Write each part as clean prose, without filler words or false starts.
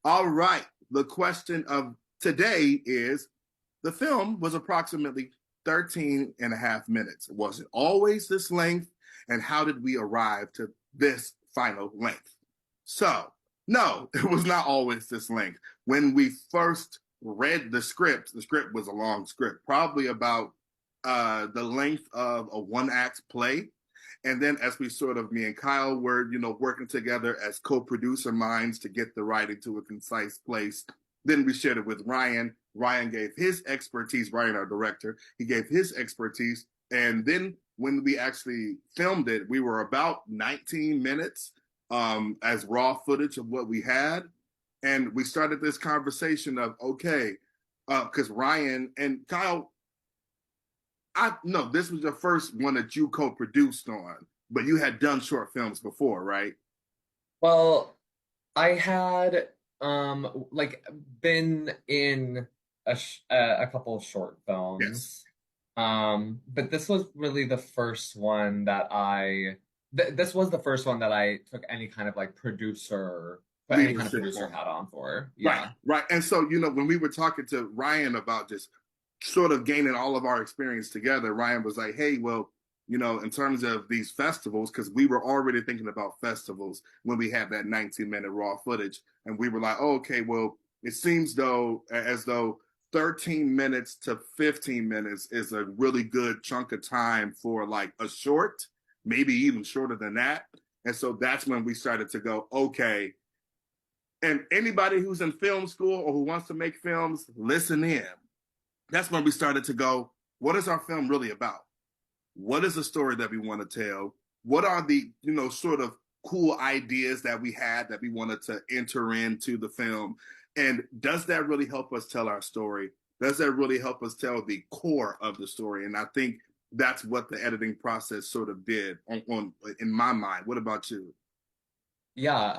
All right. The question of today is the film was approximately 13 and a half minutes. Was it always this length? And how did we arrive to this final length? So, no, it was not always this length. When we first read the script was a long script, probably about the length of a one act play. And then as we sort of, me and Kyle were, working together as co-producer minds to get the writing to a concise place. Then we shared it with Ryan. Ryan gave his expertise, Ryan, our director, he gave his expertise. And then when we actually filmed it, we were about 19 minutes as raw footage of what we had. And we started this conversation of, okay, because Ryan and Kyle, I no, this was the first one that you co-produced on, but you had done short films before, right? Well, I had like been in a couple of short Yes. films. But this was really the first one that this was the first one that I took any kind of like put any kind of Leadership producer on. hat on for. Right, Yeah. right. And so, when we were talking to Ryan about just sort of gaining all of our experience together, Ryan was like, hey, well, in terms of these festivals, because we were already thinking about festivals when we had that 19-minute raw footage. And we were like, oh, okay, well, it seems as though 13 minutes to 15 minutes is a really good chunk of time for like a short, maybe even shorter than that. And so that's when we started to go, okay, and anybody who's in film school or who wants to make films, listen in. That's when we started to go, what is our film really about? What is the story that we want to tell? What are the, sort of cool ideas that we had that we wanted to enter into the film? And does that really help us tell our story? Does that really help us tell the core of the story? And I think that's what the editing process sort of did on in my mind. What about you? Yeah,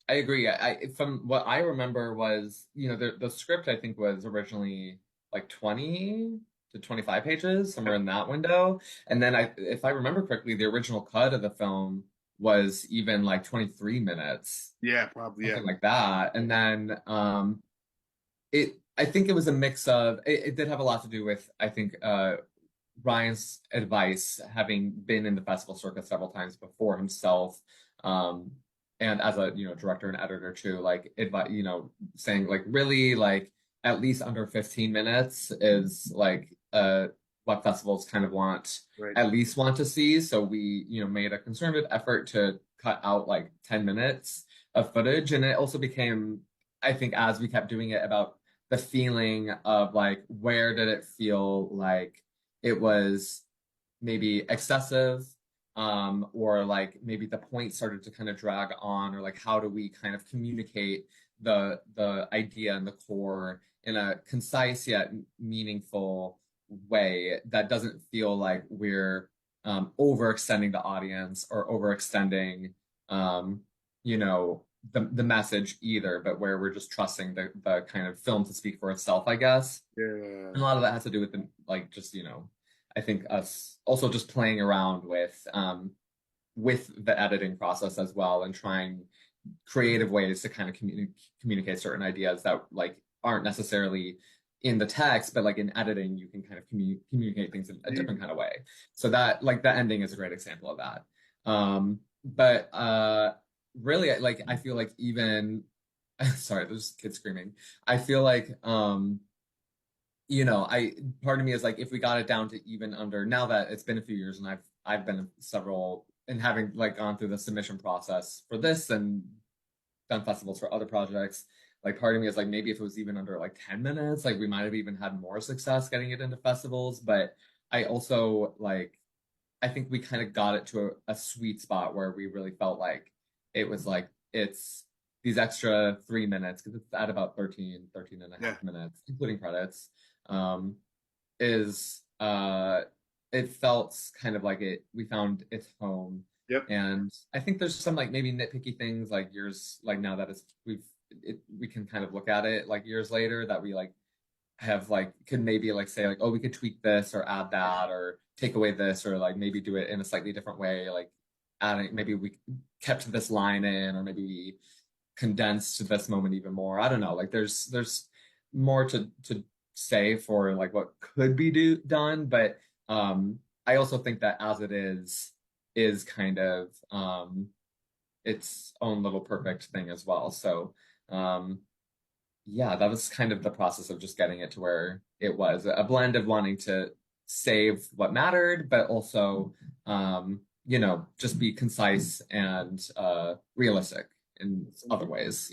I agree. From what I remember was, the script I think was originally like 20 to 25 pages, somewhere in that window. And then if I remember correctly, the original cut of the film was even like 23 minutes, Yeah, probably. Yeah. something like that. And then I think it was a mix of it did have a lot to do with, I think, Ryan's advice, having been in the festival circuit several times before himself, um, and as a director and editor too, like advice, saying like really like at least under 15 minutes is like what festivals kind of Right. at least want to see. So we made a concerted effort to cut out like 10 minutes of footage, and it also became, I think, as we kept doing it, about the feeling of like where did it feel like it was maybe excessive, or like maybe the point started to kind of drag on, or like how do we kind of communicate the idea and the core in a concise yet meaningful way that doesn't feel like we're overextending the audience or overextending the message either, but where we're just trusting the kind of film to speak for itself, I guess. Yeah. And a lot of that has to do with the like just I think us also just playing around with the editing process as well, and trying creative ways to kind of communicate certain ideas that like aren't necessarily in the text, but like in editing you can kind of communicate things in a different kind of way. So that, like, the ending is a great example of that. But really, like, I feel like even sorry, there's kids screaming. I feel like I part of me is like, if we got it down to even under, now that it's been a few years and I've been in several, and having like gone through the submission process for this and done festivals for other projects, like part of me is like, maybe if it was even under like 10 minutes, like we might have even had more success getting it into festivals. But I also like, I think we kind of got it to a sweet spot where we really felt like it was like, it's these extra 3 minutes, because it's at about 13 and a Yeah. half minutes, including credits, um, is it felt kind of like we found its home. Yep. And I think there's some like maybe nitpicky things like years, like now that we can kind of look at it like years later, that we like have like could maybe like say like, oh, we could tweak this or add that or take away this, or like maybe do it in a slightly different way, like adding, maybe we kept this line in, or maybe we condensed this moment even more. I don't know. Like there's more to say for like what could be done, but I also think that as it is kind of its own little perfect thing as well. So um yeah, that was kind of the process of just getting it to where it was a blend of wanting to save what mattered, but also, just be concise and realistic in other ways.